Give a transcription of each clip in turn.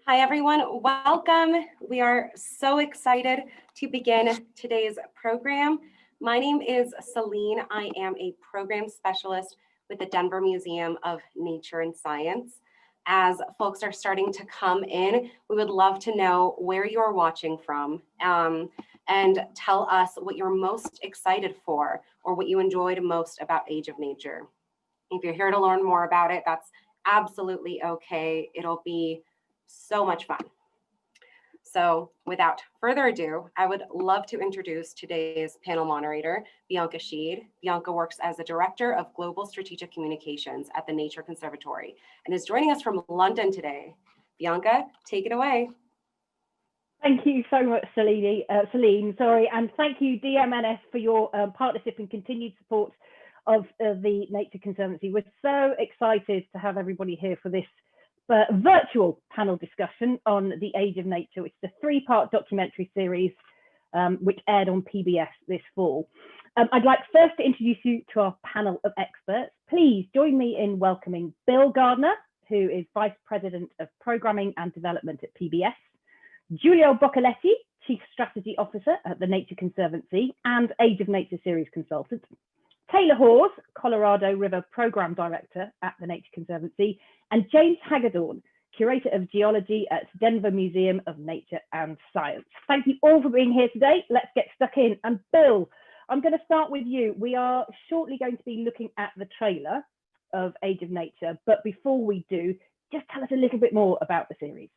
Hi, everyone. Welcome. We are so excited to begin today's program. My name is Celine. I am a program specialist with the Denver Museum of Nature and Science. As folks are starting to come in, we would love to know where you are watching from and tell us what you're most excited for or what you enjoyed most about Age of Nature. If you're here to learn more about it, that's absolutely okay. It'll be so much fun. So without further ado, I would love to introduce today's panel moderator, Bianca Sheed. Bianca works as the Director of Global Strategic Communications at the Nature Conservatory and is joining us from London today. Bianca, take it away. Thank you so much, Celine, and thank you, DMNS, for your partnership and continued support of the Nature Conservancy. We're so excited to have everybody here for this virtual panel discussion on the Age of Nature, which is a three-part documentary series which aired on PBS this fall. I'd like first to introduce you to our panel of experts. Please join me in welcoming Bill Gardner, who is Vice President of Programming and Development at PBS, Giulio Boccaletti, Chief Strategy Officer at the Nature Conservancy and Age of Nature series consultant, Taylor Hawes, Colorado River Program Director at the Nature Conservancy, and James Hagadorn, Curator of Geology at Denver Museum of Nature and Science. Thank you all for being here today. Let's get stuck in. And Bill, I'm going to start with you. We are shortly going to be looking at the trailer of Age of Nature, but before we do, just tell us a little bit more about the series.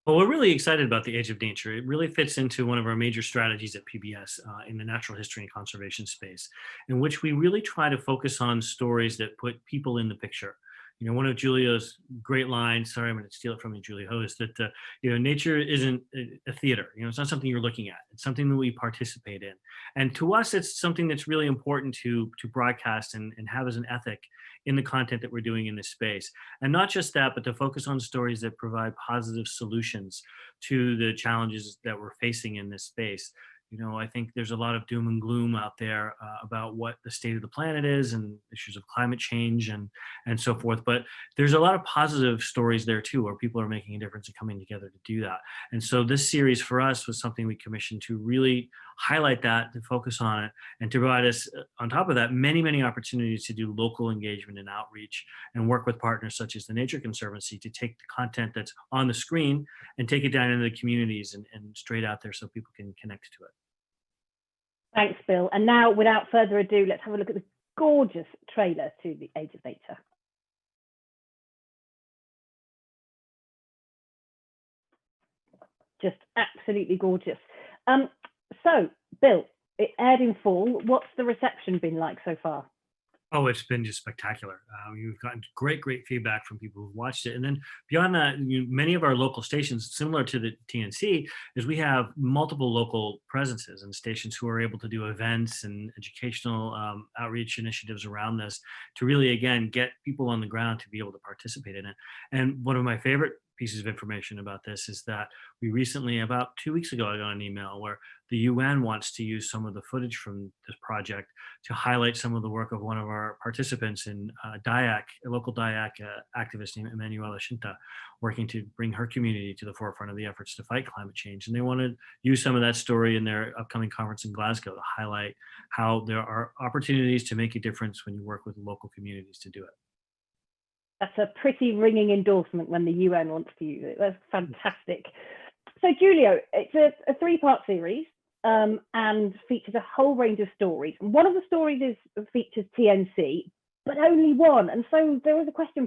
Well, we're really excited about the Age of Nature. It really fits into one of our major strategies at PBS in the natural history and conservation space, in which we really try to focus on stories that put people in the picture. You know, one of Giulio's great lines, sorry, I'm going to steal it from you, Giulio, is that, nature isn't a theater. You know, it's not something you're looking at. It's something that we participate in. And to us, it's something that's really important to broadcast and have as an ethic in the content that we're doing in this space. And not just that, but to focus on stories that provide positive solutions to the challenges that we're facing in this space. You know, I think there's a lot of doom and gloom out there about what the state of the planet is and issues of climate change and so forth. But there's a lot of positive stories there too, where people are making a difference and coming together to do that. And so this series for us was something we commissioned to really highlight that, to focus on it, and to provide us, on top of that, many, many opportunities to do local engagement and outreach and work with partners such as the Nature Conservancy to take the content that's on the screen and take it down into the communities and straight out there so people can connect to it. Thanks, Bill. And now, without further ado, let's have a look at the gorgeous trailer to the Age of Nature. Just absolutely gorgeous. So, Bill, it aired in fall. What's the reception been like so far? Oh, it's been just spectacular. We've gotten great feedback from people who've watched it. And then beyond that, many of our local stations, similar to the TNC, is we have multiple local presences and stations who are able to do events and educational outreach initiatives around this to really, again, get people on the ground to be able to participate in it. And one of my favorite pieces of information about this is that we recently, about 2 weeks ago, I got an email where the UN wants to use some of the footage from this project to highlight some of the work of one of our participants in Dayak, a local Dayak activist named Emanuela Shinta, working to bring her community to the forefront of the efforts to fight climate change. And they want to use some of that story in their upcoming conference in Glasgow to highlight how there are opportunities to make a difference when you work with local communities to do it. That's a pretty ringing endorsement when the UN wants to use it. That's fantastic. So, Giulio, it's a three-part series and features a whole range of stories. And one of the stories features TNC, but only one. And so there was a question,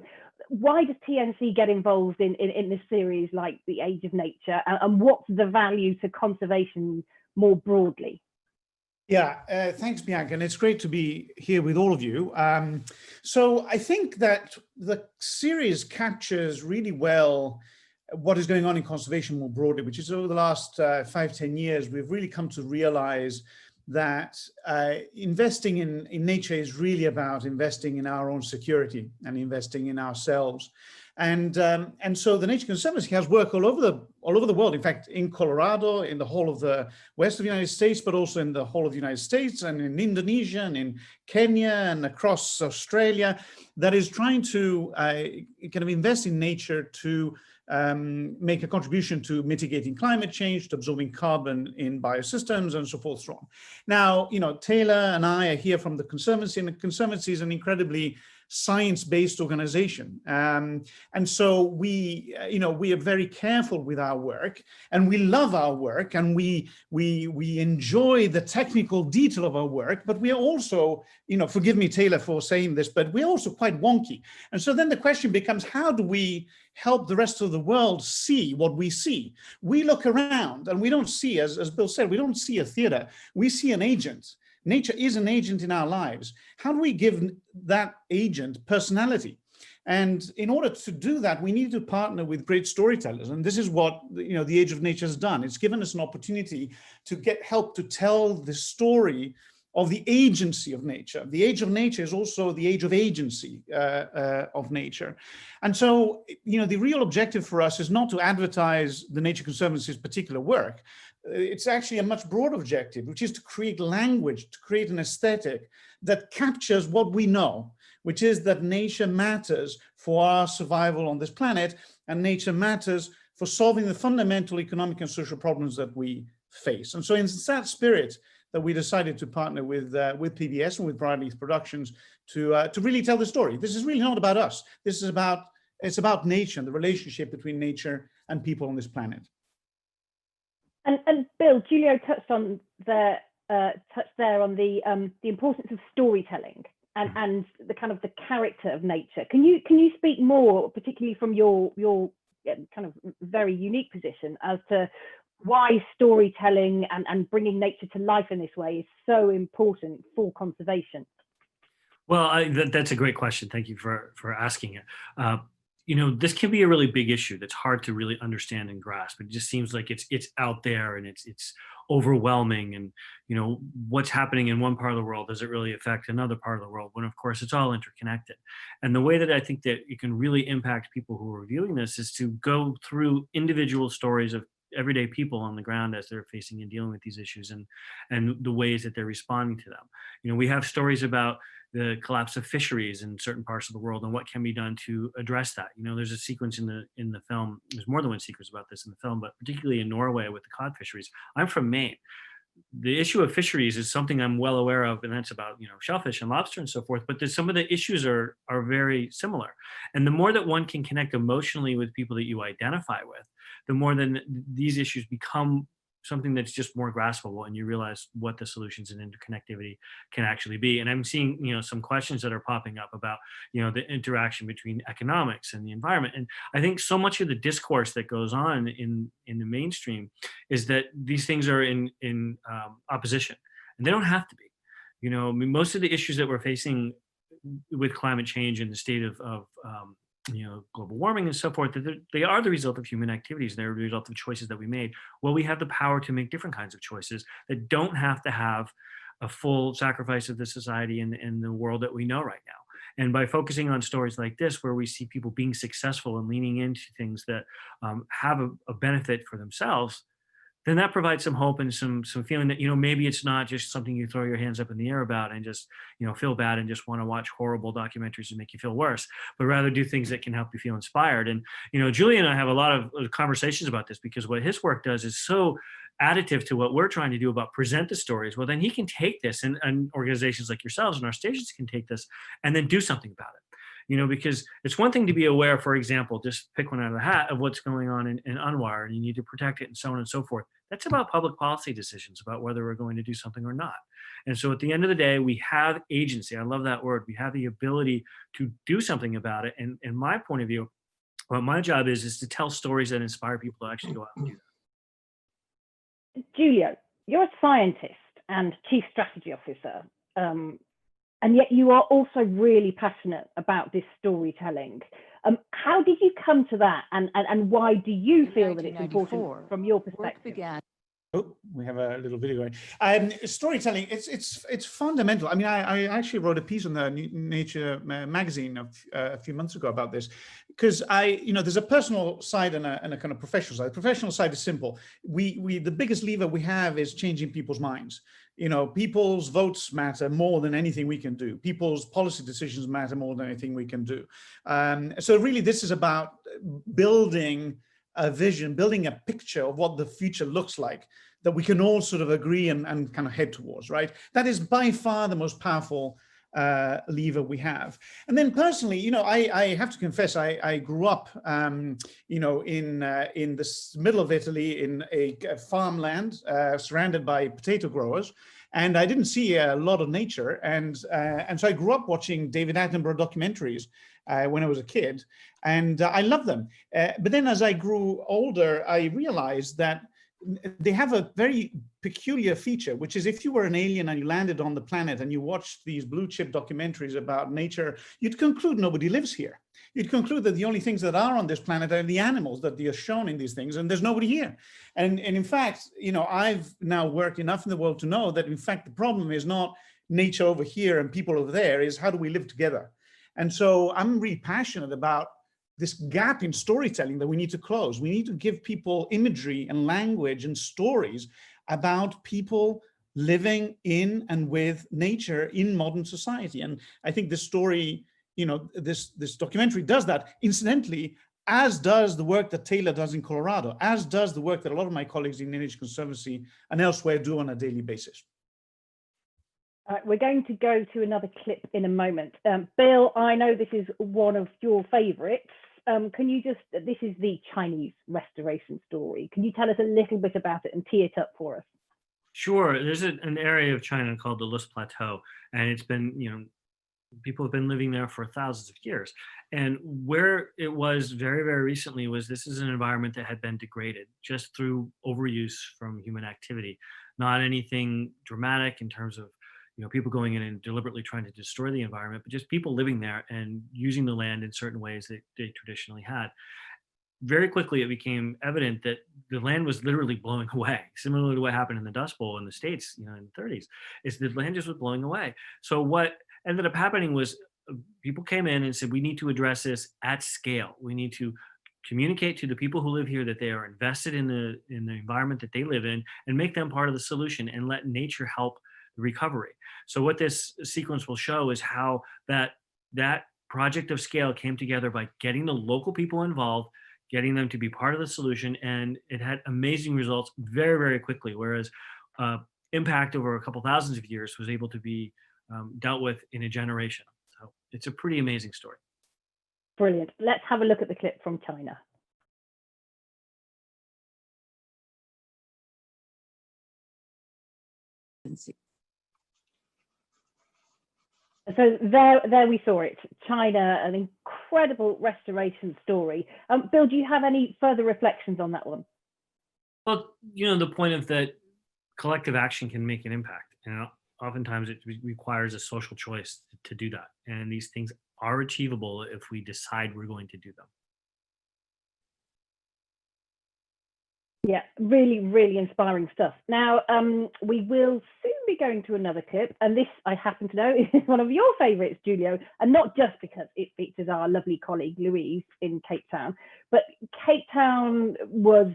why does TNC get involved in this series like The Age of Nature? And what's the value to conservation more broadly? Yeah, thanks, Bianca, and it's great to be here with all of you. So I think that the series captures really well what is going on in conservation more broadly, which is over the last 5-10 years, we've really come to realize that investing in nature is really about investing in our own security and investing in ourselves. And so the Nature Conservancy has work all over the world. In fact, in Colorado, in the whole of the west of the United States, but also in the whole of the United States and in Indonesia and in Kenya and across Australia, that is trying to kind of invest in nature to make a contribution to mitigating climate change, to absorbing carbon in biosystems, and so forth, so on. Now, Taylor and I are here from the Conservancy, and the Conservancy is an incredibly science-based organization. And so we are very careful with our work, and we love our work, and we enjoy the technical detail of our work, but we are also, forgive me, Taylor, for saying this, but we're also quite wonky. And so then the question becomes, how do we help the rest of the world see what we see? We look around and we don't see, as Bill said, we don't see a theater, we see an agent. Nature is an agent in our lives. How do we give that agent personality? And in order to do that, we need to partner with great storytellers. And this is what the Age of Nature has done. It's given us an opportunity to get help to tell the story of the agency of nature. The age of nature is also the age of agency of nature. And so, the real objective for us is not to advertise the Nature Conservancy's particular work. It's actually a much broader objective, which is to create language, to create an aesthetic that captures what we know, which is that nature matters for our survival on this planet, and nature matters for solving the fundamental economic and social problems that we face. And so in that spirit that we decided to partner with PBS and with Broadleaf Productions to really tell the story. This is really not about us. It's about nature and the relationship between nature and people on this planet. And Bill, Giulio touched on there on the importance of storytelling and the kind of the character of nature. Can you speak more, particularly from your kind of very unique position, as to why storytelling and bringing nature to life in this way is so important for conservation? Well, that's a great question. Thank you for asking it. This can be a really big issue that's hard to really understand and grasp. It just seems like it's out there and it's overwhelming. And what's happening in one part of the world, does it really affect another part of the world? When of course it's all interconnected. And the way that I think that it can really impact people who are reviewing this is to go through individual stories of everyday people on the ground as they're facing and dealing with these issues, and the ways that they're responding to them. We have stories about the collapse of fisheries in certain parts of the world and what can be done to address that. There's a sequence in the film, there's more than one sequence about this in the film, but particularly in Norway with the cod fisheries. I'm from Maine. The issue of fisheries is something I'm well aware of, and that's about shellfish and lobster and so forth, but some of the issues are very similar. And the more that one can connect emotionally with people that you identify with, the more then these issues become something that's just more graspable, and you realize what the solutions and interconnectivity can actually be. And I'm seeing some questions that are popping up about the interaction between economics and the environment. And I think so much of the discourse that goes on in the mainstream is that these things are in opposition, and they don't have to be. Most of the issues that we're facing with climate change and the state of global warming and so forth, they are the result of human activities. They're the result of choices that we made. Well, we have the power to make different kinds of choices that don't have to have a full sacrifice of the society and the world that we know right now. And by focusing on stories like this, where we see people being successful and leaning into things that have a benefit for themselves, then that provides some hope and some feeling that, maybe it's not just something you throw your hands up in the air about and just, feel bad and just want to watch horrible documentaries and make you feel worse, but rather do things that can help you feel inspired. And, Giulio and I have a lot of conversations about this, because what his work does is so additive to what we're trying to do about present the stories. Well, then he can take this, and organizations like yourselves and our stations can take this and then do something about it. Because it's one thing to be aware, for example, just pick one out of the hat, of what's going on in Unwire, and you need to protect it and so on and so forth. That's about public policy decisions about whether we're going to do something or not. And so at the end of the day, we have agency. I love that word. We have the ability to do something about it. And in my point of view, what my job is to tell stories that inspire people to actually go out and do that. Giulio, you're a scientist and chief strategy officer. And yet you are also really passionate about this storytelling. How did you come to that, and why do you feel that it's important from your perspective? Oh, we have a little video going. Storytelling, it's fundamental. I mean, I actually wrote a piece on the Nature magazine a few months ago about this, because there's a personal side and a kind of professional side. The professional side is simple. The biggest lever we have is changing people's minds. People's votes matter more than anything we can do. People's policy decisions matter more than anything we can do. So really, this is about building a vision, building a picture of what the future looks like that we can all sort of agree and kind of head towards, right? That is by far the most powerful lever we have. And then personally, I have to confess, I grew up, in the middle of Italy in a farmland surrounded by potato growers. And I didn't see a lot of nature. And so I grew up watching David Attenborough documentaries when I was a kid, and I loved them. But then as I grew older, I realized that they have a very peculiar feature, which is if you were an alien and you landed on the planet and you watched these blue chip documentaries about nature, you'd conclude nobody lives here. You'd conclude that the only things that are on this planet are the animals that are shown in these things, and there's nobody here. And in fact, I've now worked enough in the world to know that in fact, the problem is not nature over here and people over there, is how do we live together? And so I'm really passionate about this gap in storytelling that we need to close. We need to give people imagery and language and stories about people living in and with nature in modern society. And I think this story, this documentary does that. Incidentally, as does the work that Taylor does in Colorado, as does the work that a lot of my colleagues in Nature Conservancy and elsewhere do on a daily basis. We're going to go to another clip in a moment. Bill, I know this is one of your favorites. This is the Chinese restoration story. Can you tell us a little bit about it and tee it up for us? Sure. There's an area of China called the Los Plateau, and it's been, people have been living there for thousands of years. And where it was very, very recently this is an environment that had been degraded just through overuse from human activity, not anything dramatic in terms of people going in and deliberately trying to destroy the environment, but just people living there and using the land in certain ways that they traditionally had. Very quickly, it became evident that the land was literally blowing away, similar to what happened in the Dust Bowl in the States, in the 30s, is the land just was blowing away. So what ended up happening was people came in and said, we need to address this at scale. We need to communicate to the people who live here that they are invested in the environment that they live in and make them part of the solution and let nature help the recovery. So what this sequence will show is how that project of scale came together by getting the local people involved, getting them to be part of the solution, and it had amazing results very, very quickly, whereas impact over a couple thousands of years was able to be dealt with in a generation. So it's a pretty amazing story. Brilliant. Let's have a look at the clip from China. So there we saw it, China, an incredible restoration story. Bill, do you have any further reflections on that one? Well, the point of that collective action can make an impact. Oftentimes it requires a social choice to do that. And these things are achievable if we decide we're going to do them. Yeah, really, really inspiring stuff. Now, we will soon be going to another clip, and this, I happen to know, is one of your favourites, Giulio, and not just because it features our lovely colleague Louise in Cape Town, but Cape Town was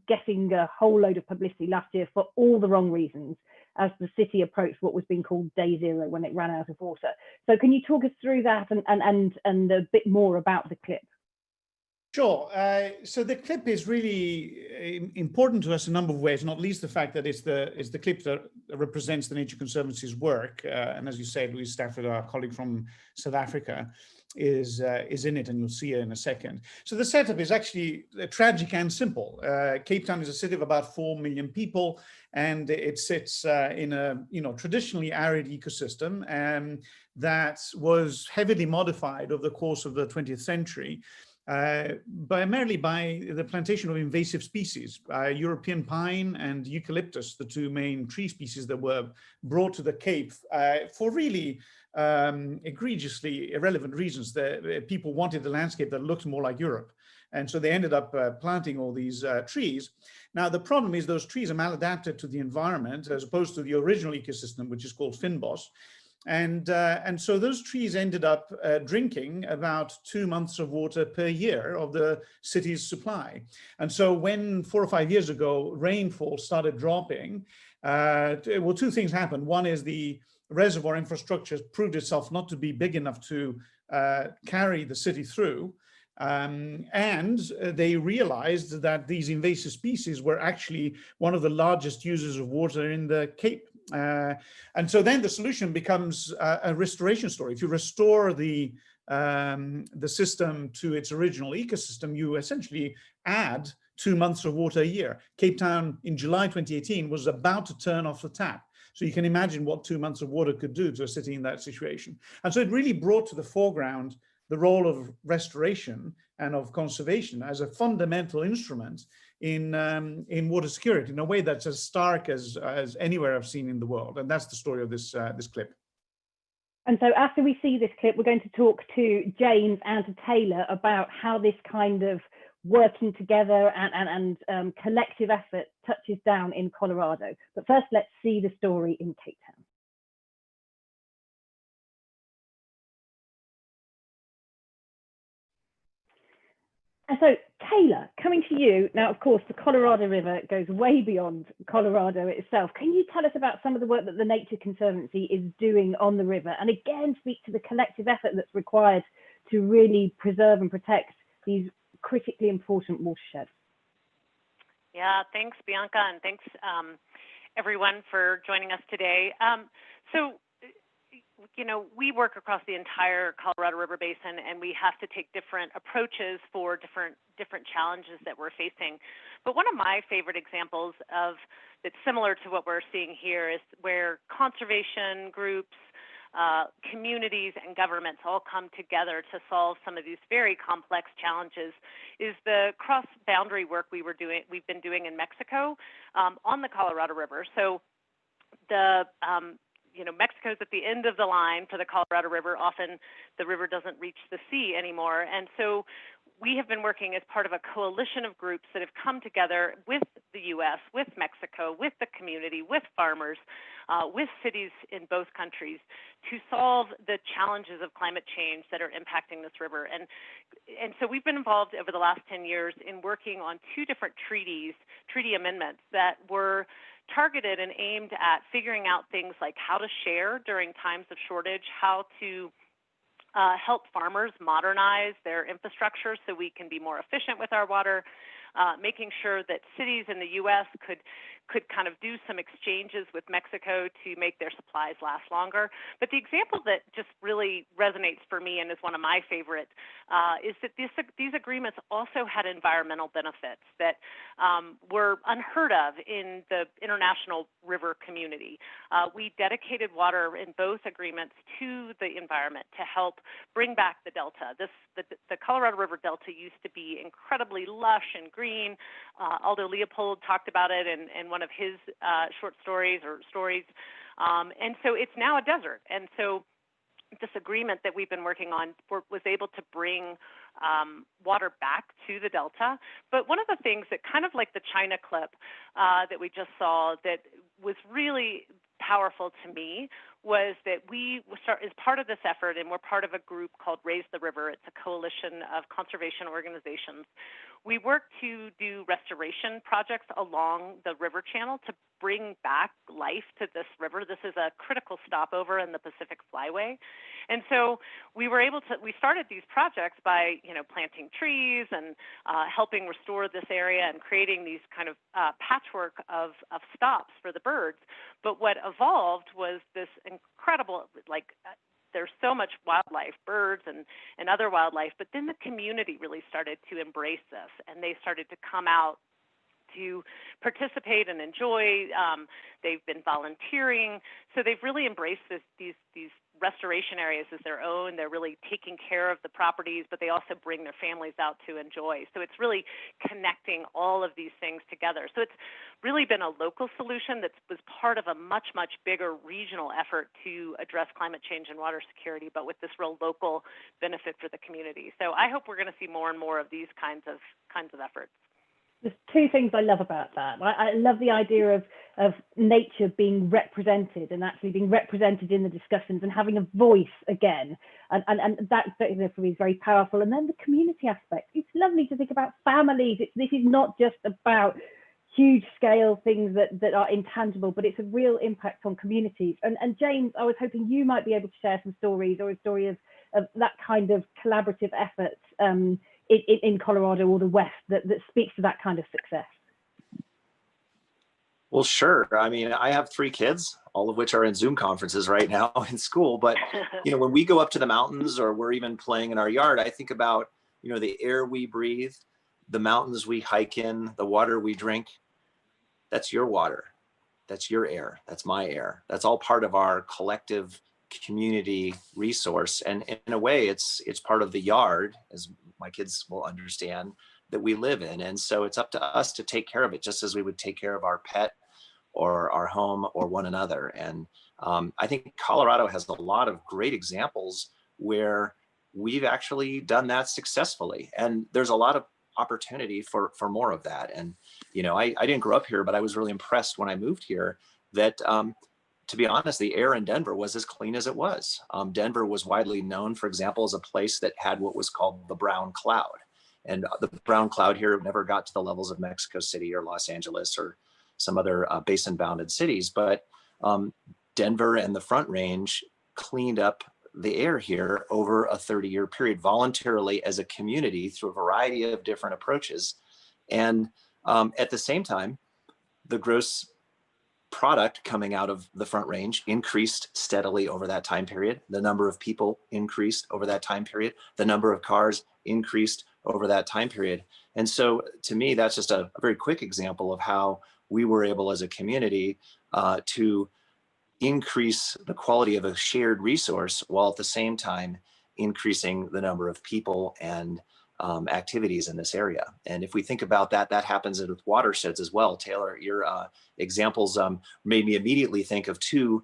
getting a whole load of publicity last year for all the wrong reasons as the city approached what was being called Day Zero when it ran out of water. So can you talk us through that and a bit more about the clip? Sure. So the clip is really important to us in a number of ways, not least the fact that it's the clip that represents the Nature Conservancy's work. And as you said, Louise Stafford, our colleague from South Africa, is in it, and you'll see her in a second. So the setup is actually tragic and simple. Cape Town is a city of about 4 million people, and it sits in a traditionally arid ecosystem that was heavily modified over the course of the 20th century. Primarily by the plantation of invasive species, European pine and eucalyptus, the two main tree species that were brought to the Cape for really egregiously irrelevant reasons. People wanted a landscape that looked more like Europe. And so they ended up planting all these trees. Now, the problem is those trees are maladapted to the environment as opposed to the original ecosystem, which is called fynbos. And so those trees ended up drinking about 2 months of water per year of the city's supply. And so when 4 or 5 years ago, rainfall started dropping, well, two things happened. One is the reservoir infrastructure proved itself not to be big enough to carry the city through. And they realized that these invasive species were actually one of the largest users of water in the Cape. And so then the solution becomes a restoration story. If you restore the system to its original ecosystem, you essentially add 2 months of water a year. Cape Town in July 2018 was about to turn off the tap. So you can imagine what 2 months of water could do to a city in that situation. And so it really brought to the foreground the role of restoration and of conservation as a fundamental instrument in water security in a way that's as stark as anywhere I've seen in the world. And that's the story of this clip. And so after we see this clip, we're going to talk to James and to Taylor about how this kind of working together and collective effort touches down in Colorado. But first, let's see the story in Cape Town. And so, Taylor, coming to you now, of course, the Colorado River goes way beyond Colorado itself. Can you tell us about some of the work that the Nature Conservancy is doing on the river? And again, speak to the collective effort that's required to really preserve and protect these critically important watersheds. Yeah, thanks, Bianca, and thanks, everyone, for joining us today. We work across the entire Colorado River Basin, and we have to take different approaches for different challenges that we're facing. But one of my favorite examples of that's similar to what we're seeing here is where conservation groups, communities, and governments all come together to solve some of these very complex challenges is the cross-boundary work we've been doing in Mexico on the Colorado River. So Mexico's at the end of the line for the Colorado River. Often the river doesn't reach the sea anymore. And so we have been working as part of a coalition of groups that have come together with the U.S., with Mexico, with the community, with farmers, with cities in both countries to solve the challenges of climate change that are impacting this river. And so we've been involved over the last 10 years in working on 2 different treaty amendments that were targeted and aimed at figuring out things like how to share during times of shortage, how to help farmers modernize their infrastructure so we can be more efficient with our water, making sure that cities in the U.S. could kind of do some exchanges with Mexico to make their supplies last longer. But the example that just really resonates for me and is one of my favorite is that these agreements also had environmental benefits that were unheard of in the international river community. We dedicated water in both agreements to the environment to help bring back the delta. The Colorado River Delta used to be incredibly lush and green. Aldo Leopold talked about it in one of his short stories. And so it's now a desert. And so this agreement that we've been working on was able to bring water back to the Delta. But one of the things that kind of like the China clip that we just saw that was really powerful to me was that we start as part of this effort, and we're part of a group called Raise the River. It's a coalition of conservation organizations. We work to do restoration projects along the river channel to bring back life to this river. This is a critical stopover in the Pacific Flyway. And so we started these projects by, planting trees and helping restore this area and creating these kind of patchwork of stops for the birds. But what evolved was this incredible, there's so much wildlife, birds and other wildlife, but then the community really started to embrace this, and they started to come out to participate and enjoy. They've been volunteering, so they've really embraced these restoration areas as their own. They're really taking care of the properties, but they also bring their families out to enjoy. So it's really connecting all of these things together. So it's really been a local solution that was part of a much, much bigger regional effort to address climate change and water security, but with this real local benefit for the community. So I hope we're going to see more and more of these kinds of efforts. There's two things I love about that. I love the idea of nature being represented and actually being represented in the discussions and having a voice again. And that for me is very powerful. And then the community aspect. It's lovely to think about families. This is not just about huge scale things that are intangible, but it's a real impact on communities. And James, I was hoping you might be able to share some stories or a story of that kind of collaborative effort in Colorado or the West that speaks to that kind of success. Well, sure. I mean, I have 3 kids, all of which are in Zoom conferences right now in school. But, when we go up to the mountains or we're even playing in our yard, I think about, the air we breathe, the mountains we hike in, the water we drink. That's your water. That's your air. That's my air. That's all part of our collective community resource. And in a way, it's part of the yard, as my kids will understand, that we live in. And so it's up to us to take care of it, just as we would take care of our pet or our home or one another. And I think Colorado has a lot of great examples where we've actually done that successfully. And there's a lot of opportunity for more of that. And, I didn't grow up here, but I was really impressed when I moved here that, to be honest, the air in Denver was as clean as it was. Denver was widely known, for example, as a place that had what was called the brown cloud. And the brown cloud here never got to the levels of Mexico City or Los Angeles or some other basin-bounded cities. But Denver and the Front Range cleaned up the air here over a 30-year period voluntarily as a community through a variety of different approaches. And at the same time, the gross product coming out of the Front Range increased steadily over that time period. The number of people increased over that time period. The number of cars increased over that time period. And so to me, that's just a very quick example of how we were able as a community to increase the quality of a shared resource while at the same time increasing the number of people and activities in this area. And if we think about that, that happens with watersheds as well. Taylor, your examples made me immediately think of 2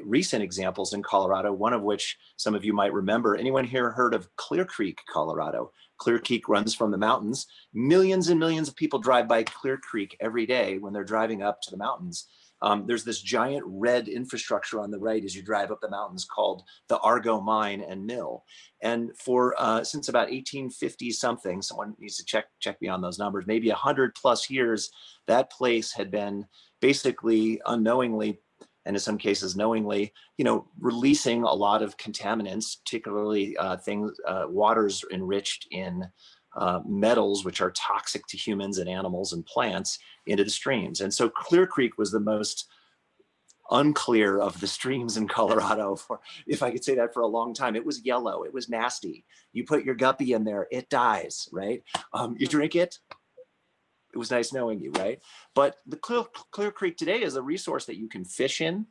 recent examples in Colorado, one of which some of you might remember. Anyone here heard of Clear Creek, Colorado? Clear Creek runs from the mountains. Millions and millions of people drive by Clear Creek every day when they're driving up to the mountains. There's this giant red infrastructure on the right as you drive up the mountains called the Argo Mine and Mill. And for since about 1850 something, someone needs to check me on those numbers, maybe 100+ years, that place had been basically unknowingly, and in some cases knowingly, releasing a lot of contaminants, particularly waters enriched in metals, which are toxic to humans and animals and plants, into the streams. And so Clear Creek was the most unclear of the streams in Colorado, for, if I could say that, for a long time. It was yellow. It was nasty. You put your guppy in there, it dies, right? You drink it. It was nice knowing you, right? But the Clear Creek today is a resource that you can fish in.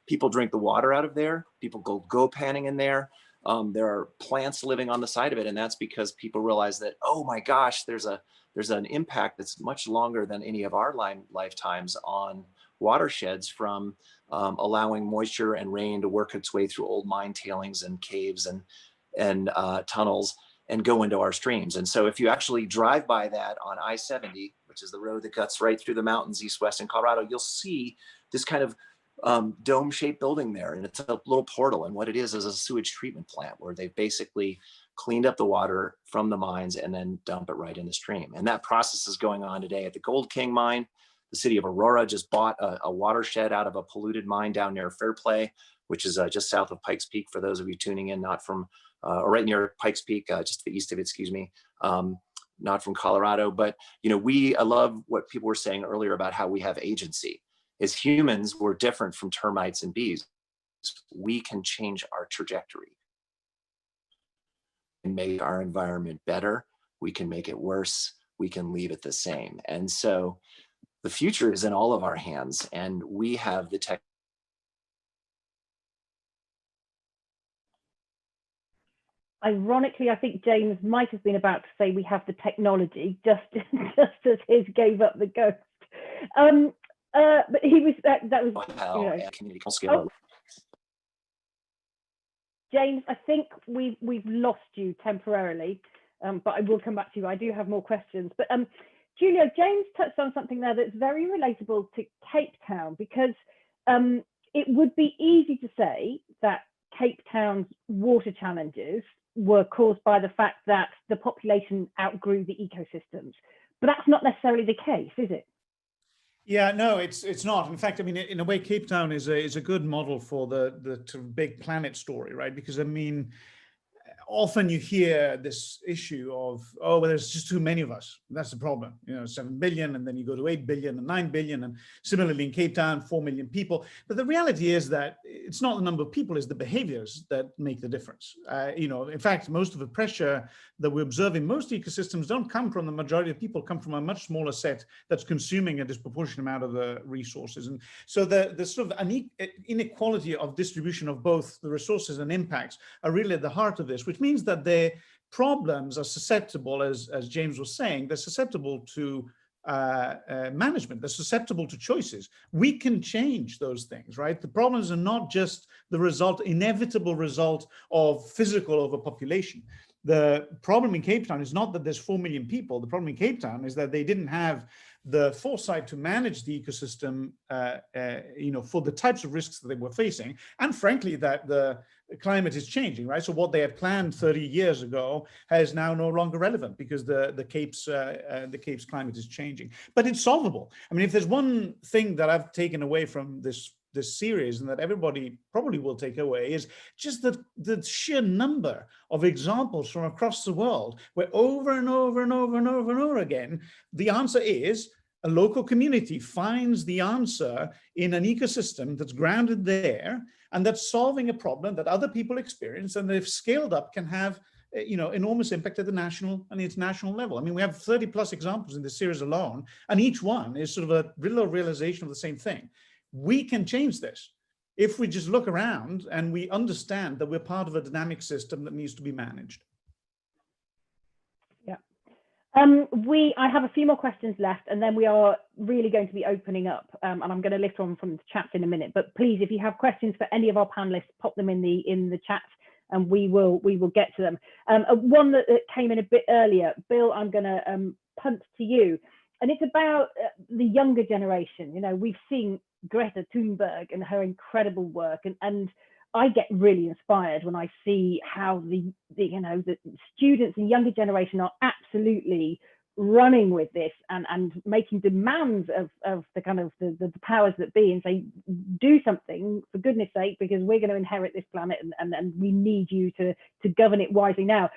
People drink the water out of there. People go panning in there. There are plants living on the side of it, and that's because people realize that, oh my gosh, there's an impact that's much longer than any of our lifetimes on watersheds from allowing moisture and rain to work its way through old mine tailings and caves and tunnels and go into our streams. And so if you actually drive by that on I-70, which is the road that cuts right through the mountains east-west in Colorado, you'll see this kind of dome-shaped building there, and it's a little portal, and what it is a sewage treatment plant where they've basically cleaned up the water from the mines and then dump it right in the stream. And that process is going on today at the Gold King mine. The city of Aurora just bought a watershed out of a polluted mine down near Fairplay, which is just south of Pikes Peak, for those of you tuning in, not from, or right near Pikes Peak, just to the east of it, excuse me, not from Colorado. But, I love what people were saying earlier about how we have agency. As humans, we're different from termites and bees. We can change our trajectory and make our environment better. We can make it worse. we can leave it the same. And so the future is in all of our hands, and we have the tech. Ironically, I think James might have been about to say we have the technology, just as his gave up the ghost. But he was that was, you know, Community scale. James, I think we've lost you temporarily, but I will come back to you. I do have more questions. But Giulio, James touched on something there that's very relatable to Cape Town, because it would be easy to say that Cape Town's water challenges were caused by the fact that the population outgrew the ecosystems. But that's not necessarily the case, is it? Yeah, no, it's not. In fact, I mean, in a way, Cape Town is a good model for the big planet story, right? Because I mean, often you hear this issue of, oh, well, there's just too many of us. That's the problem. You know, 7 billion, and then you go to 8 billion and 9 billion, and similarly in Cape Town, 4 million people. But the reality is that it's not the number of people, it's the behaviors that make the difference. You know, in fact, most of the pressure that we observe in most ecosystems don't come from the majority of people, come from a much smaller set that's consuming a disproportionate amount of the resources. And so the sort of inequality of distribution of both the resources and impacts are really at the heart of this, which means that the problems are susceptible, as James was saying, they're susceptible to management, they're susceptible to choices. We can change those things, right? The problems are not just the inevitable result of physical overpopulation. The problem in Cape Town is not that there's 4 million people. The problem in Cape Town is that they didn't have the foresight to manage the ecosystem, you know, for the types of risks that they were facing, and frankly, that the climate is changing, right? So what they had planned 30 years ago is now no longer relevant because the Cape's climate is changing. But it's solvable. I mean, if there's one thing that I've taken away from this series, and that everybody probably will take away, is just the sheer number of examples from across the world where over and over and over and over and over again, the answer is a local community finds the answer in an ecosystem that's grounded there and that's solving a problem that other people experience, and they've scaled up, can have, you know, enormous impact at the national and international level. I mean, we have 30 plus examples in this series alone, and each one is sort of a real realization of the same thing. We can change this if we just look around and we understand that we're part of a dynamic system that needs to be managed. Yeah. I have a few more questions left, and then we are really going to be opening up, and I'm going to lift on from the chat in a minute. But please, if you have questions for any of our panelists, pop them in the chat, and we will get to them. One that came in a bit earlier, Bill, I'm going to punt to you, and it's about the younger generation. You know, we've seen Greta Thunberg and her incredible work, and I get really inspired when I see how the students and younger generation are absolutely running with this and making demands of the kind of the powers that be, and say, do something for goodness sake, because we're going to inherit this planet, and we need you to govern it wisely now.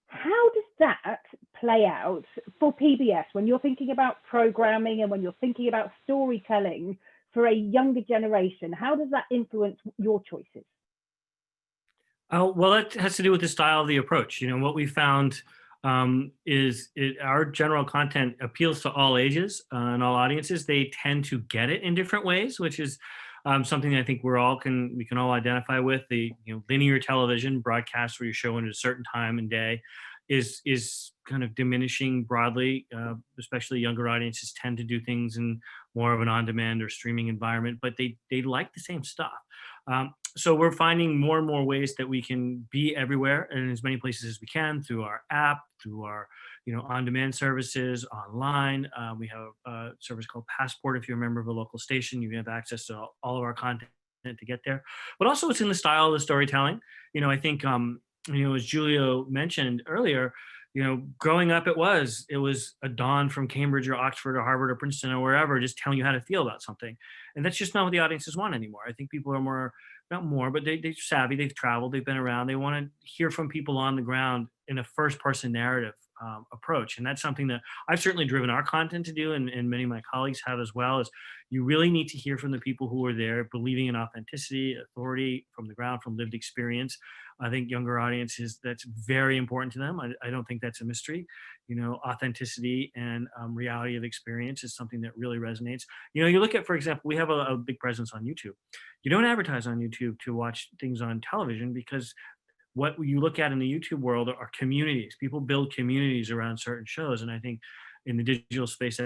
How does that play out for PBS when you're thinking about programming and when you're thinking about storytelling for a younger generation? How does that influence your choices? Well, that has to do with the style of the approach. You know, what we found is our general content appeals to all ages and all audiences. They tend to get it in different ways, which is something I think we can all identify with. The linear television broadcast where you show in a certain time and day is kind of diminishing broadly. Especially younger audiences tend to do things in more of an on-demand or streaming environment, but they like the same stuff. So we're finding more and more ways that we can be everywhere and in as many places as we can through our app, through our on-demand services, online. We have a service called Passport. If you're a member of a local station, you have access to all of our content to get there. But also it's in the style of the storytelling. I think, as Giulio mentioned earlier, growing up, it was a Dawn from Cambridge or Oxford or Harvard or Princeton or wherever, just telling you how to feel about something. And that's just not what the audiences want anymore. I think people are but they're savvy, they've traveled, they've been around. They want to hear from people on the ground in a first person narrative approach. And that's something that I've certainly driven our content to do, and many of my colleagues have as well, is you really need to hear from the people who are there, believing in authenticity, authority from the ground, from lived experience. I think younger audiences, that's very important to them. I don't think that's a mystery. You know, authenticity and reality of experience is something that really resonates. You know, you look at, for example, we have a big presence on YouTube. You don't advertise on YouTube to watch things on television, because what you look at in the YouTube world are communities. People build communities around certain shows. And I think in the digital space,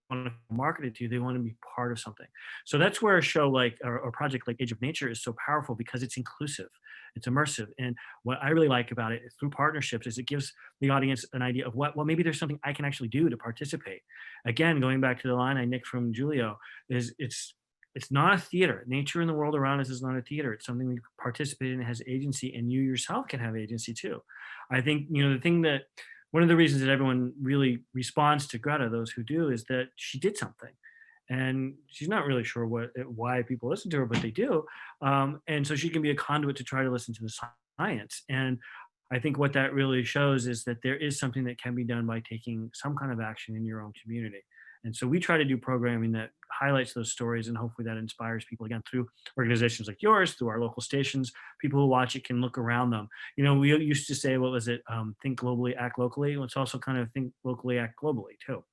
want to market it to, they want to be part of something. So that's where a show like, or a project like Age of Nature is so powerful, because it's inclusive, it's immersive. And what I really like about it is through partnerships is it gives the audience an idea of well, maybe there's something I can actually do to participate. Again, going back to the line I nicked from Giulio, is it's not a theater. Nature in the world around us is not a theater. It's something we participate in, it has agency, and you yourself can have agency too. I think, you know, the thing that, one of the reasons that everyone really responds to Greta, those who do, is that she did something, and she's not really sure why people listen to her, but they do. And so she can be a conduit to try to listen to the science. And I think what that really shows is that there is something that can be done by taking some kind of action in your own community. And so we try to do programming that highlights those stories, and hopefully that inspires people, again, through organizations like yours, through our local stations. People who watch it can look around them. You know, we used to say, what was it? Think globally, act locally. Well, it's also kind of think locally, act globally too.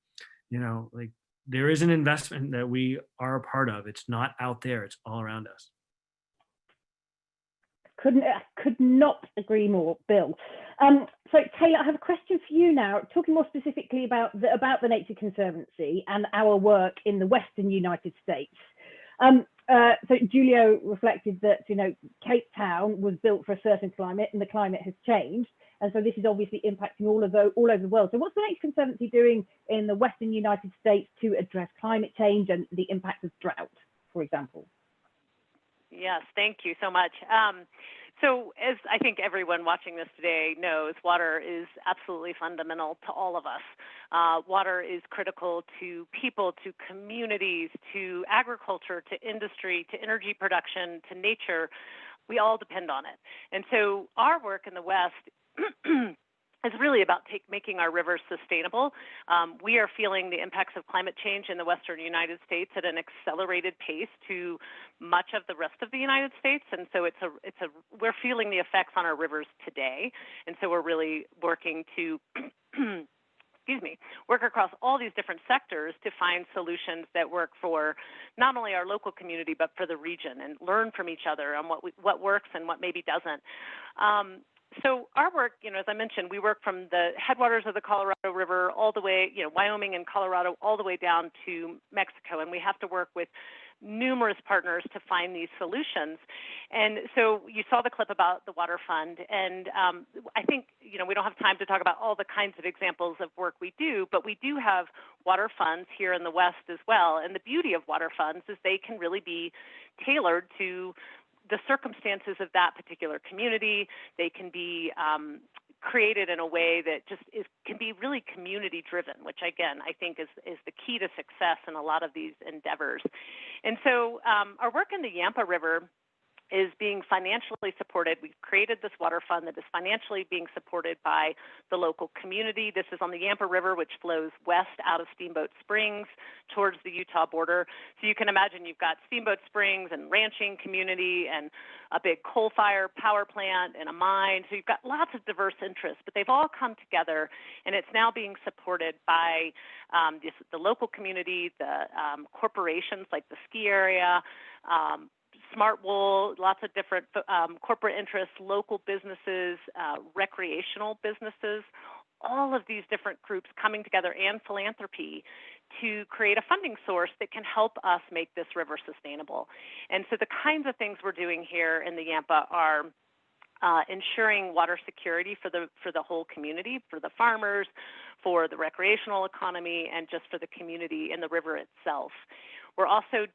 You know, like there is an investment that we are a part of. It's not out there, it's all around us. Could not agree more, Bill. So Taylor, I have a question for you now, talking more specifically about the Nature Conservancy and our work in the Western United States. So Giulio reflected that, you know, Cape Town was built for a certain climate, and the climate has changed. And so this is obviously impacting all over the world. So what's the Nature Conservancy doing in the Western United States to address climate change and the impact of drought, for example? Yes, thank you so much. So as I think everyone watching this today knows, water is absolutely fundamental to all of us. Water is critical to people, to communities, to agriculture, to industry, to energy production, to nature. We all depend on it. And so our work in the West is really about making our rivers sustainable. We are feeling the impacts of climate change in the Western United States at an accelerated pace to much of the rest of the United States, and so we're feeling the effects on our rivers today. And so we're really working to work across all these different sectors to find solutions that work for not only our local community but for the region, and learn from each other on what works and what maybe doesn't. So our work, you know, as I mentioned, we work from the headwaters of the Colorado River all the way, you know, Wyoming and Colorado, all the way down to Mexico. And we have to work with numerous partners to find these solutions. And so you saw the clip about the Water Fund. And I think, you know, we don't have time to talk about all the kinds of examples of work we do, but we do have water funds here in the West as well. And the beauty of water funds is they can really be tailored to the circumstances of that particular community. They can be created in a way that just can be really community driven, which again, I think is the key to success in a lot of these endeavors. And so our work in the Yampa River is being financially supported. We've created this water fund that is financially being supported by the local community. This is on the Yampa River, which flows west out of Steamboat Springs towards the Utah border. So you can imagine you've got Steamboat Springs and ranching community and a big coal-fired power plant and a mine. So you've got lots of diverse interests, but they've all come together, and it's now being supported by the local community, the corporations like the ski area, Smart Wool, lots of different corporate interests, local businesses, recreational businesses, all of these different groups coming together, and philanthropy to create a funding source that can help us make this river sustainable. And so the kinds of things we're doing here in the Yampa are ensuring water security for the whole community, for the farmers, for the recreational economy, and just for the community in the river itself. We're also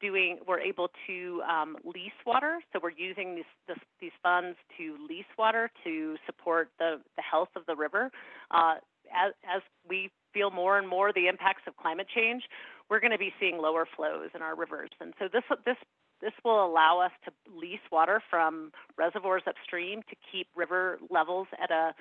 we're able to lease water, so we're using these funds to lease water to support the health of the river. As we feel more and more the impacts of climate change, we're going to be seeing lower flows in our rivers. And so this This will allow us to lease water from reservoirs upstream to keep river levels at a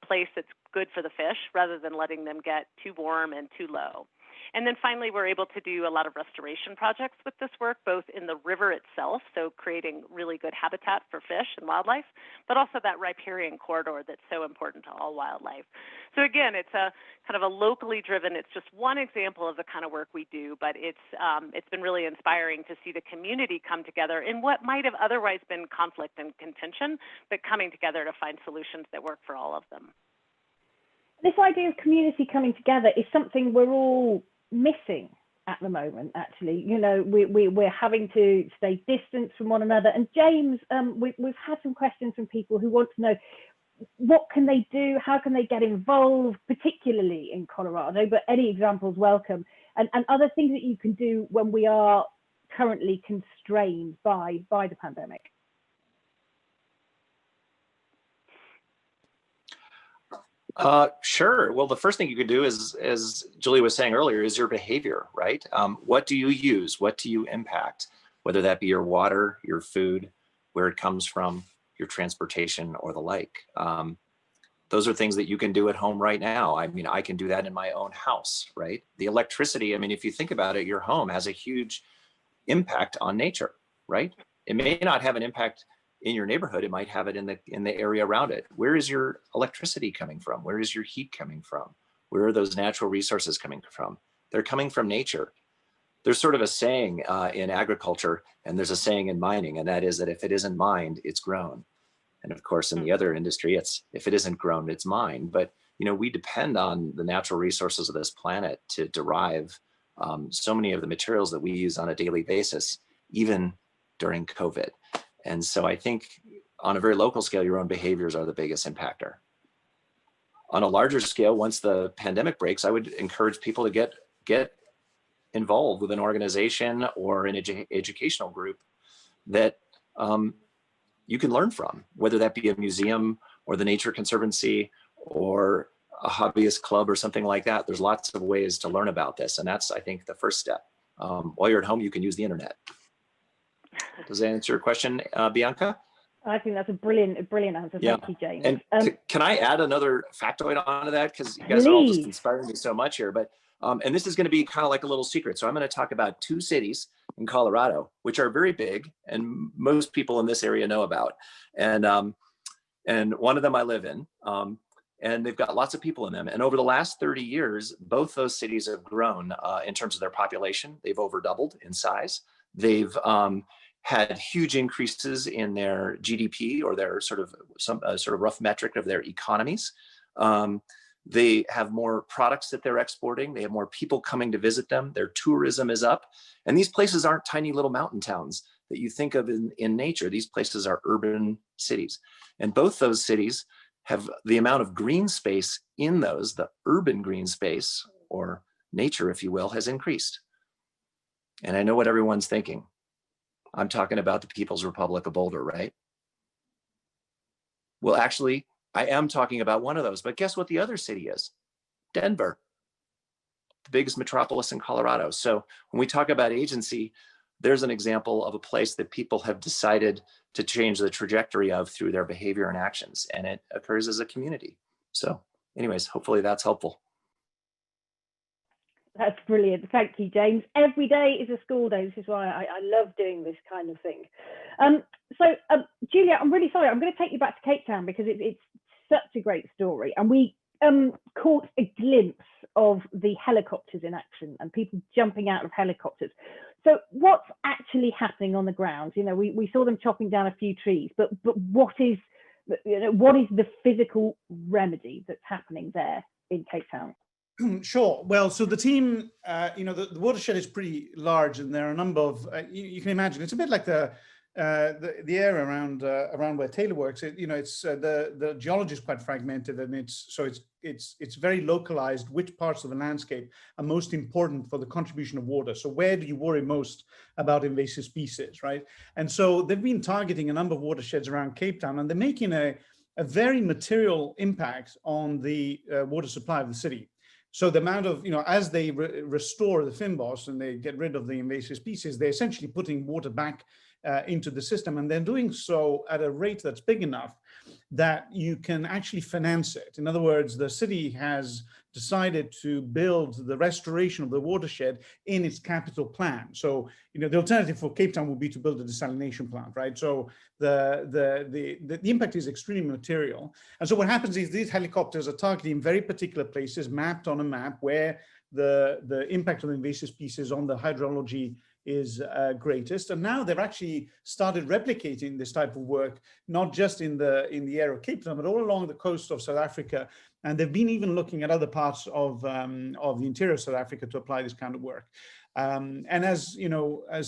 place that's good for the fish rather than letting them get too warm and too low. And then finally, we're able to do a lot of restoration projects with this work, both in the river itself, so creating really good habitat for fish and wildlife, but also that riparian corridor that's so important to all wildlife. So again, it's a kind of a locally driven, it's just one example of the kind of work we do, but it's been really inspiring to see the community come together in what might have otherwise been conflict and contention, but coming together to find solutions that work for all of them. This idea of community coming together is something we're all missing at the moment. Actually, you know, we're having to stay distant from one another. And James, we've had some questions from people who want to know what can they do, how can they get involved, particularly in Colorado, but any examples welcome, and other things that you can do when we are currently constrained by the pandemic. Sure. Well, the first thing you can do is, as Julia was saying earlier, is your behavior, right? What do you use? What do you impact? Whether that be your water, your food, where it comes from, your transportation, or the like. Those are things that you can do at home right now. I mean, I can do that in my own house, right? The electricity, I mean, if you think about it, your home has a huge impact on nature, right? It may not have an impact in your neighborhood, it might have it in the area around it. Where is your electricity coming from? Where is your heat coming from? Where are those natural resources coming from? They're coming from nature. There's sort of a saying in agriculture, and there's a saying in mining, and that is that if it isn't mined, it's grown. And of course, in the other industry, it's if it isn't grown, it's mined. But you know, we depend on the natural resources of this planet to derive so many of the materials that we use on a daily basis, even during COVID. And so I think on a very local scale, your own behaviors are the biggest impactor. On a larger scale, once the pandemic breaks, I would encourage people to get involved with an organization or an educational group that you can learn from, whether that be a museum or the Nature Conservancy or a hobbyist club or something like that. There's lots of ways to learn about this. And that's, I think, the first step. While you're at home, you can use the internet. Does that answer your question, Bianca? I think that's a brilliant answer. Yeah. Thank you, James. And can I add another factoid onto that? Because you guys are all just inspiring me so much here. But and this is going to be kind of like a little secret. So I'm going to talk about two cities in Colorado, which are very big and most people in this area know about. And one of them I live in. And they've got lots of people in them. And over the last 30 years, both those cities have grown in terms of their population. They've over doubled in size. They've had huge increases in their GDP or their sort of rough metric of their economies. They have more products that they're exporting. They have more people coming to visit them. Their tourism is up. And these places aren't tiny little mountain towns that you think of in nature. These places are urban cities. And both those cities have the amount of green space in those, the urban green space or nature, if you will, has increased. And I know what everyone's thinking. I'm talking about the People's Republic of Boulder, right? Well, actually, I am talking about one of those, but guess what the other city is? Denver, the biggest metropolis in Colorado. So when we talk about agency, there's an example of a place that people have decided to change the trajectory of through their behavior and actions, and it occurs as a community. So anyways, hopefully that's helpful. That's brilliant. Thank you, James. Every day is a school day. This is why I love doing this kind of thing. Julia, I'm really sorry. I'm going to take you back to Cape Town because it's such a great story. And we caught a glimpse of the helicopters in action and people jumping out of helicopters. So what's actually happening on the ground? You know, we saw them chopping down a few trees, but what is the physical remedy that's happening there in Cape Town? Sure. Well, so the team, the watershed is pretty large, and there are a number of. You can imagine it's a bit like the area around where Taylor works. The geology is quite fragmented, and it's very localized. Which parts of the landscape are most important for the contribution of water? So where do you worry most about invasive species, right? And so they've been targeting a number of watersheds around Cape Town, and they're making a very material impact on the water supply of the city. So the amount of, as they restore the fynbos and they get rid of the invasive species, they're essentially putting water back into the system, and they're doing so at a rate that's big enough that you can actually finance it. In other words, the city has decided to build the restoration of the watershed in its capital plan. So, the alternative for Cape Town would be to build a desalination plant, right? So the impact is extremely material. And so what happens is these helicopters are targeting very particular places mapped on a map where the impact of invasive species on the hydrology is greatest. And now they've actually started replicating this type of work, not just in the area of Cape Town, but all along the coast of South Africa. And they've been even looking at other parts of the interior of South Africa to apply this kind of work. And as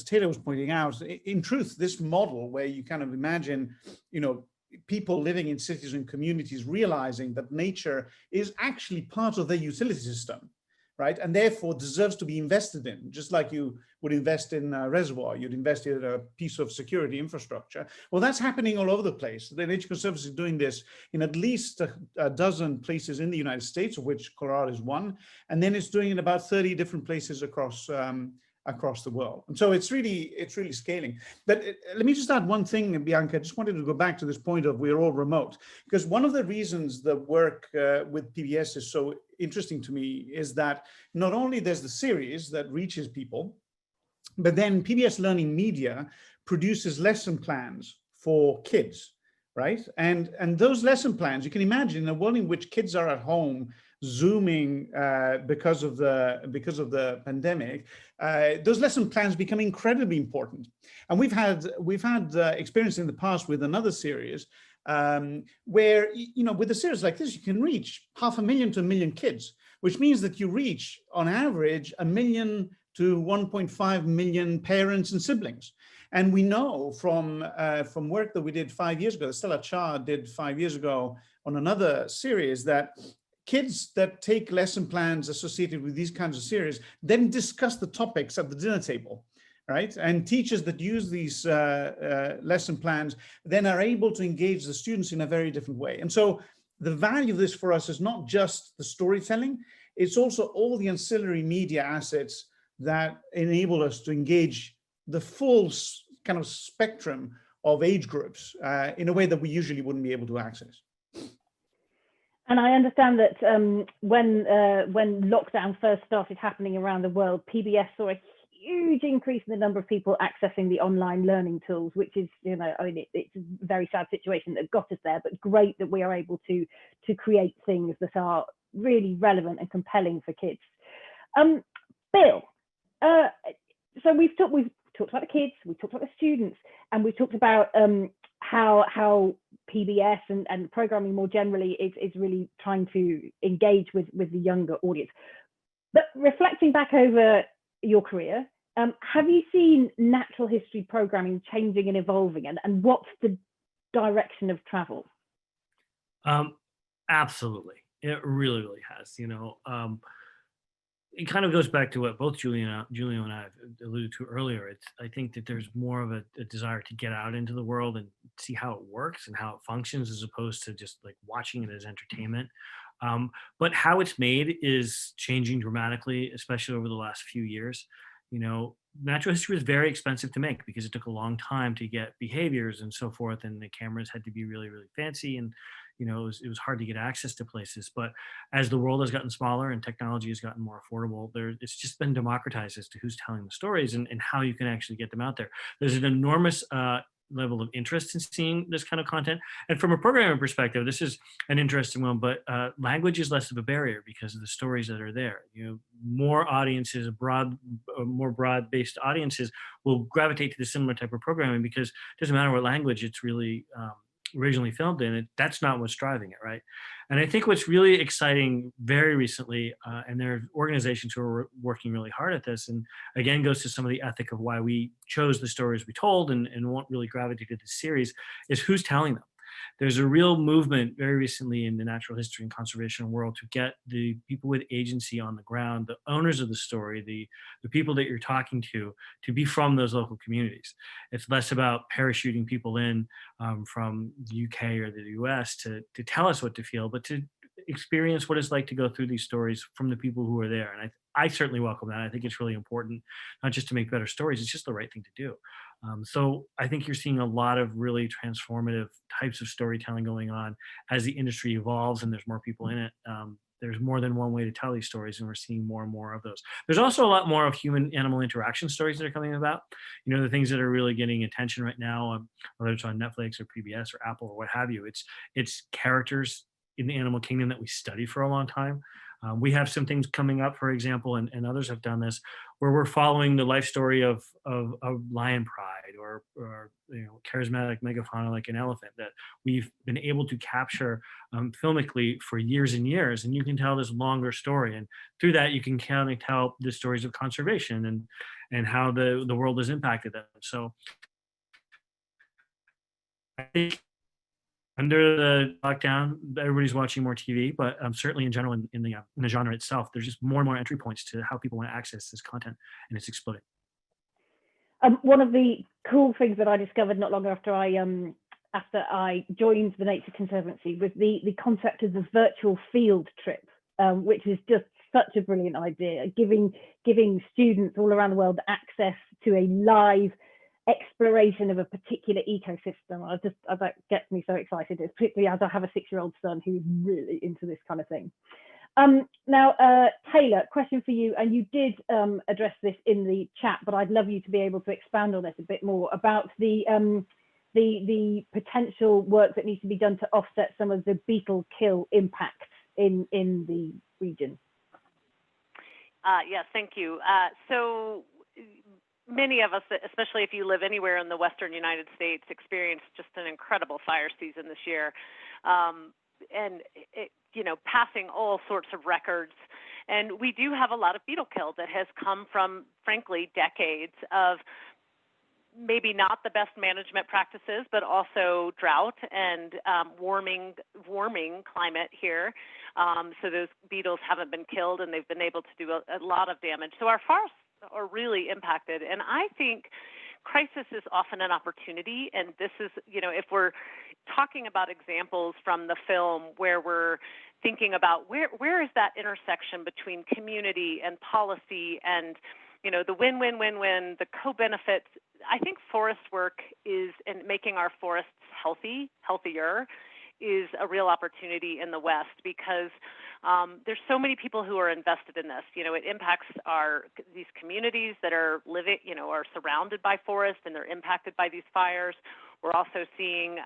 Taylor was pointing out, in truth, this model where you kind of imagine, people living in cities and communities realizing that nature is actually part of their utility system, right? And therefore deserves to be invested in, just like you would invest in a reservoir, you'd invest in a piece of security infrastructure. Well, that's happening all over the place. The Nature Conservancy is doing this in at least a dozen places in the United States, of which Colorado is one. And then it's doing it in about 30 different places across the world. And so it's really scaling. But let me just add one thing, Bianca. I just wanted to go back to this point of we're all remote, because one of the reasons the work with PBS is so interesting to me is that not only there's the series that reaches people, but then PBS Learning Media produces lesson plans for kids, right? And those lesson plans, you can imagine in a world in which kids are at home Zooming because of the pandemic, those lesson plans become incredibly important. And we've had experience in the past with another series where, with a series like this, you can reach 500,000 to 1 million kids, which means that you reach on average 1 million to 1.5 million parents and siblings. And we know from work that we did 5 years ago, Stella Cha did 5 years ago on another series, that kids that take lesson plans associated with these kinds of series then discuss the topics at the dinner table, right? And teachers that use these lesson plans then are able to engage the students in a very different way. And so the value of this for us is not just the storytelling, it's also all the ancillary media assets that enable us to engage the full kind of spectrum of age groups in a way that we usually wouldn't be able to access. And I understand that when lockdown first started happening around the world, PBS saw a huge increase in the number of people accessing the online learning tools, which is, it's a very sad situation that got us there, but great that we are able to create things that are really relevant and compelling for kids. Bill, so we've talked about the kids, we've talked about the students, and we've talked about how PBS and programming more generally is really trying to engage with the younger audience. But reflecting back over your career, have you seen natural history programming changing and evolving, and what's the direction of travel? Absolutely, it really has. It kind of goes back to what both Giulio and I alluded to earlier. I think that there's more of a desire to get out into the world and see how it works and how it functions, as opposed to just like watching it as entertainment. But how it's made is changing dramatically, especially over the last few years. Natural history was very expensive to make because it took a long time to get behaviors and so forth, and the cameras had to be really, really fancy, and it was hard to get access to places. But as the world has gotten smaller and technology has gotten more affordable, it's just been democratized as to who's telling the stories and how you can actually get them out there. There's an enormous level of interest in seeing this kind of content. And from a programming perspective, this is an interesting one, but language is less of a barrier because of the stories that are there. More audiences, more broad-based audiences will gravitate to the similar type of programming because it doesn't matter what language it's really originally filmed in. That's not what's driving it, right? And I think what's really exciting very recently, and there are organizations who are working really hard at this, and again goes to some of the ethic of why we chose the stories we told and won't really gravitate to this series, is who's telling them. There's a real movement very recently in the natural history and conservation world to get the people with agency on the ground, the owners of the story, the people that you're talking to be from those local communities. It's less about parachuting people in from the UK or the US to tell us what to feel, but to experience what it's like to go through these stories from the people who are there. And I certainly welcome that. I think it's really important, not just to make better stories, it's just the right thing to do. So I think you're seeing a lot of really transformative types of storytelling going on as the industry evolves and there's more people in it. There's more than one way to tell these stories, and we're seeing more and more of those. There's also a lot more of human-animal interaction stories that are coming about. You know, the things that are really getting attention right now, whether it's on Netflix or PBS or Apple or what have you, it's characters in the animal kingdom that we study for a long time. We have some things coming up, for example, and others have done this, where we're following the life story of lion pride or charismatic megafauna like an elephant that we've been able to capture filmically for years and years, and you can tell this longer story, and through that you can kind of tell the stories of conservation and how the world has impacted them. So I think under the lockdown, everybody's watching more TV, but certainly in general in the genre itself, there's just more and more entry points to how people want to access this content, and it's exploding. One of the cool things that I discovered not long after I joined the Nature Conservancy was the concept of the virtual field trip, which is just such a brilliant idea, giving students all around the world access to a live exploration of a particular ecosystem. That gets me so excited, particularly as I have a 6-year-old son who's really into this kind of thing. Now, Taylor, question for you, and you did address this in the chat, but I'd love you to be able to expand on this a bit more about the potential work that needs to be done to offset some of the beetle kill impacts in the region. Yes, thank you. So many of us, especially if you live anywhere in the Western United States, experienced just an incredible fire season this year. And passing all sorts of records. And we do have a lot of beetle kill that has come from, frankly, decades of maybe not the best management practices, but also drought and warming climate here. So those beetles haven't been killed, and they've been able to do a lot of damage. So our forests are really impacted. And I think crisis is often an opportunity. And this is, if we're talking about examples from the film where we're thinking about where is that intersection between community and policy and, the win-win-win-win, the co-benefits, I think forest work is, and making our forests healthier, is a real opportunity in the West because there's so many people who are invested in this. It impacts these communities that are living, are surrounded by forest and they're impacted by these fires. We're also seeing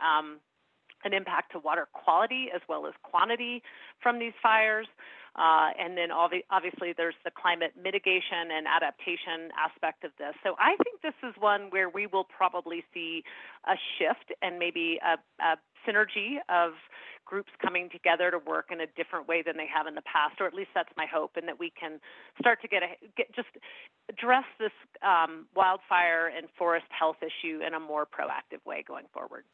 an impact to water quality as well as quantity from these fires. And then obviously there's the climate mitigation and adaptation aspect of this. So I think this is one where we will probably see a shift and maybe a synergy of groups coming together to work in a different way than they have in the past, or at least that's my hope, and that we can start to just address this wildfire and forest health issue in a more proactive way going forward.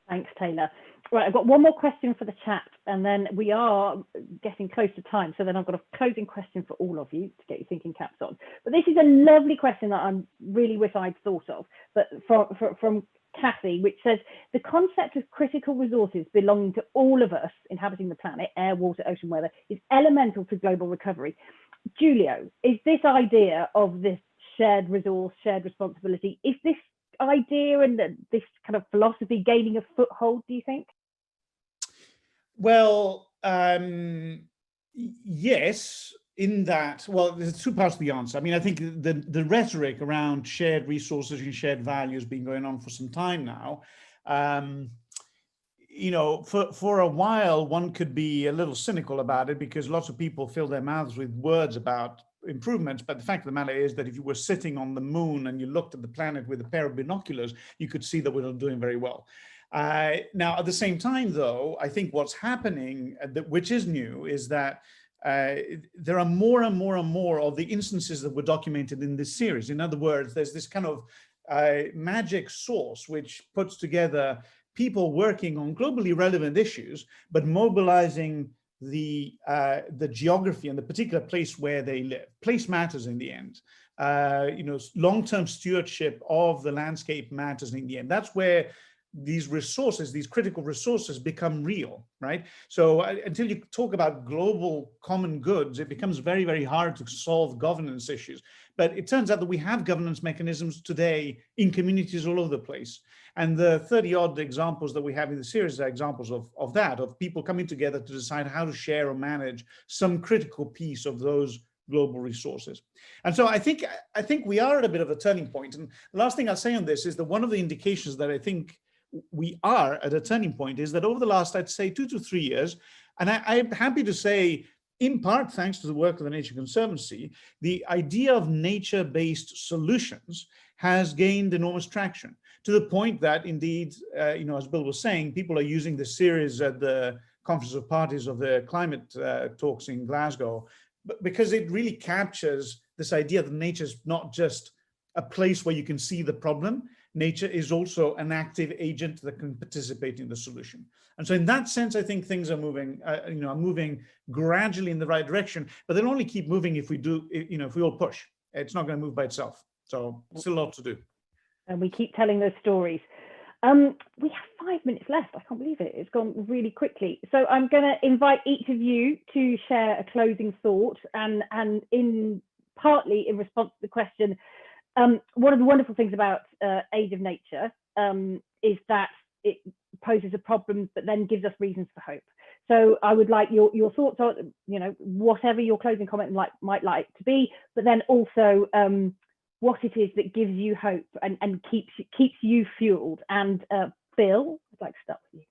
Thanks, Taylor. Right, I've got one more question for the chat, and then we are getting close to time. So then I've got a closing question for all of you to get your thinking caps on. But this is a lovely question that I really wish I'd thought of, but from Kathy, which says, the concept of critical resources belonging to all of us inhabiting the planet, air, water, ocean, weather, is elemental to global recovery. Giulio, is this idea of this shared resource, shared responsibility, is this idea and this kind of philosophy gaining a foothold, do you think? Well, yes, in that, well, there's two parts to the answer. I mean, I think the rhetoric around shared resources and shared values has been going on for some time now. For a while, one could be a little cynical about it because lots of people fill their mouths with words about improvements, but the fact of the matter is that if you were sitting on the moon and you looked at the planet with a pair of binoculars, you could see that we're not doing very well. Now, at the same time, though, I think what's happening, which is new, is that there are more and more and more of the instances that were documented in this series. In other words, there's this kind of magic source which puts together people working on globally relevant issues, but mobilizing the geography and the particular place where they live. Place matters in the end. Long-term stewardship of the landscape matters in the end. That's where these resources, these critical resources, become real, right? So until you talk about global common goods, it becomes very, very hard to solve governance issues. But it turns out that we have governance mechanisms today in communities all over the place. And the 30-odd examples that we have in the series are examples of that, of people coming together to decide how to share or manage some critical piece of those global resources. And so I think we are at a bit of a turning point. And the last thing I'll say on this is that one of the indications that I think we are at a turning point is that over the last, I'd say, 2 to 3 years, and I'm happy to say, in part thanks to the work of the Nature Conservancy, the idea of nature-based solutions has gained enormous traction, to the point that indeed, as Bill was saying, people are using this series at the Conference of Parties of the climate talks in Glasgow, but because it really captures this idea that nature is not just a place where you can see the problem. Nature is also an active agent that can participate in the solution. And so in that sense, I think things are moving, moving gradually in the right direction, but they'll only keep moving if we do, if we all push. It's not going to move by itself. So still a lot to do. And we keep telling those stories. We have 5 minutes left. I can't believe it. It's gone really quickly. So I'm going to invite each of you to share a closing thought, and partly in response to the question, one of the wonderful things about Age of Nature is that it poses a problem, but then gives us reasons for hope. So I would like your thoughts on, whatever your closing comment might like to be, but then also what it is that gives you hope and keeps you fueled. And Bill, I'd like to start with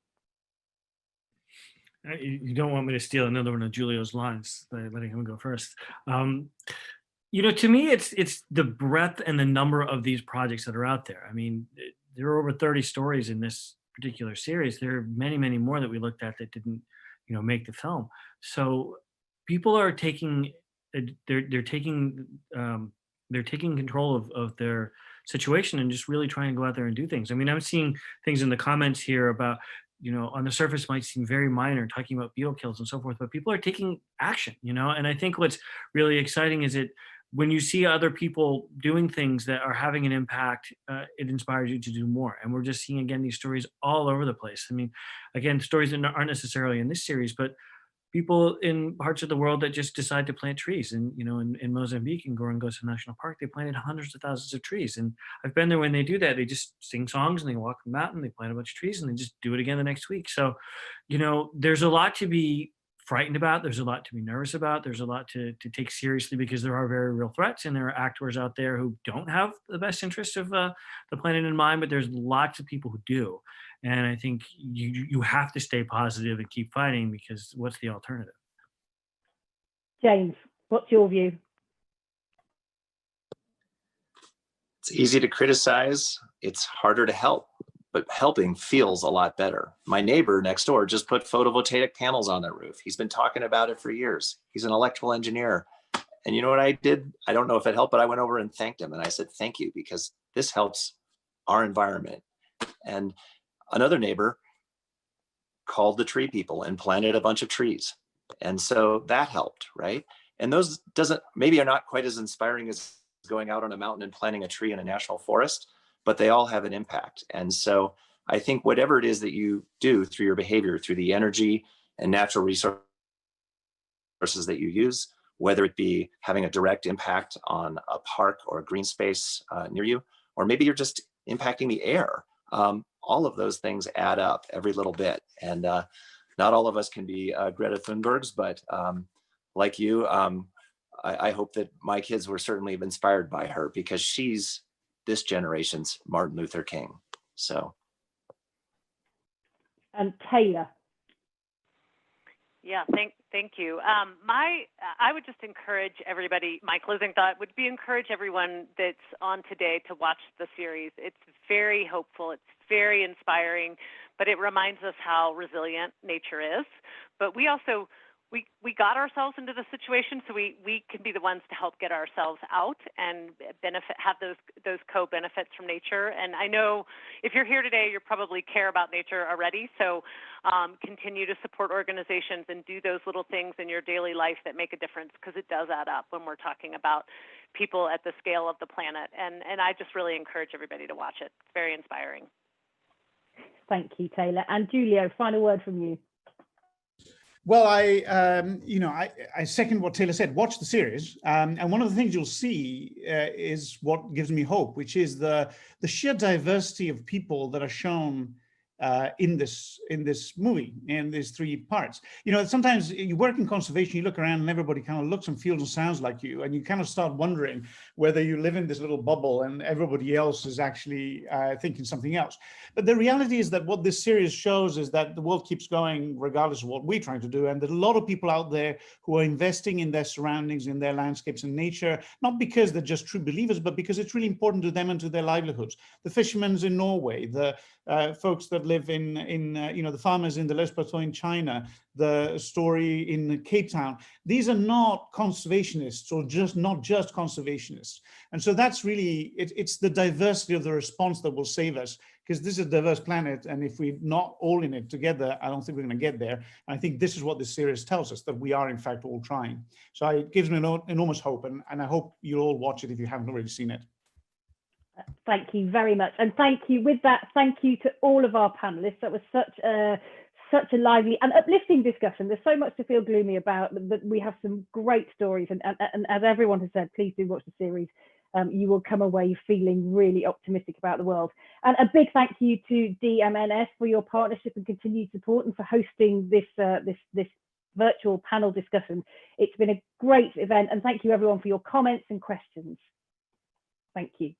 you. You don't want me to steal another one of Giulio's lines by letting him go first. To me, it's the breadth and the number of these projects that are out there. I mean, there are over 30 stories in this particular series. There are many, many more that we looked at that didn't, make the film. So people are taking, they're taking control of their situation and just really trying to go out there and do things. I mean, I'm seeing things in the comments here about, on the surface might seem very minor, talking about beetle kills and so forth, but people are taking action, and I think what's really exciting is when you see other people doing things that are having an impact, it inspires you to do more. And we're just seeing, again, these stories all over the place. I mean, again, stories that aren't necessarily in this series, but people in parts of the world that just decide to plant trees. And, in Mozambique, in Gorongosa National Park, they planted hundreds of thousands of trees. And I've been there when they do that. They just sing songs and they walk the mountain, they plant a bunch of trees, and they just do it again the next week. So, there's a lot to be frightened about. There's a lot to be nervous about. There's a lot to take seriously, because there are very real threats, and there are actors out there who don't have the best interest of the planet in mind, but there's lots of people who do. And I think you have to stay positive and keep fighting, because what's the alternative? James, what's your view? It's easy to criticize. It's harder to help, but helping feels a lot better. My neighbor next door just put photovoltaic panels on their roof. He's been talking about it for years. He's an electrical engineer. And you know what I did? I don't know if it helped, but I went over and thanked him. And I said, thank you, because this helps our environment. And another neighbor called the tree people and planted a bunch of trees. And so that helped, right? And those maybe are not quite as inspiring as going out on a mountain and planting a tree in a national forest, but they all have an impact. And so I think whatever it is that you do through your behavior, through the energy and natural resources that you use, whether it be having a direct impact on a park or a green space near you, or maybe you're just impacting the air, all of those things add up every little bit. And not all of us can be Greta Thunbergs, but like you, I hope that my kids were certainly inspired by her, because she's this generation's Martin Luther King. So. And Taylor. Yeah, thank you. I would just encourage everybody, my closing thought would be encourage everyone that's on today to watch the series. It's very hopeful, it's very inspiring, but it reminds us how resilient nature is. But we also, we got ourselves into the situation, so we can be the ones to help get ourselves out and have those co-benefits from nature. And I know if you're here today, you probably care about nature already, so continue to support organizations and do those little things in your daily life that make a difference, because it does add up when we're talking about people at the scale of the planet. And I just really encourage everybody to watch it. It's very inspiring. Thank you, Taylor. And Giulio, final word from you. Well, I second what Taylor said. Watch the series, and one of the things you'll see is what gives me hope, which is the sheer diversity of people that are shown in this movie, in these three parts. You know, sometimes you work in conservation, you look around and everybody kind of looks and feels and sounds like you, and you kind of start wondering whether you live in this little bubble and everybody else is actually thinking something else. But the reality is that what this series shows is that the world keeps going regardless of what we're trying to do, and there's a lot of people out there who are investing in their surroundings, in their landscapes and nature, not because they're just true believers, but because it's really important to them and to their livelihoods. The fishermen in Norway, the folks that live in the farmers in the Los Plateau in China, the story in Cape Town. These are not conservationists, or not just conservationists. And so that's really, it's the diversity of the response that will save us, because this is a diverse planet. And if we're not all in it together, I don't think we're going to get there. And I think this is what this series tells us, that we are in fact all trying. So it gives me enormous hope. And I hope you'll all watch it if you haven't already seen it. Thank you very much. And thank you to all of our panelists. That was such a lively and uplifting discussion. There's so much to feel gloomy about, but we have some great stories. And as everyone has said, please do watch the series. You will come away feeling really optimistic about the world. And a big thank you to DMNS for your partnership and continued support, and for hosting this virtual panel discussion. It's been a great event, and thank you everyone for your comments and questions. Thank you.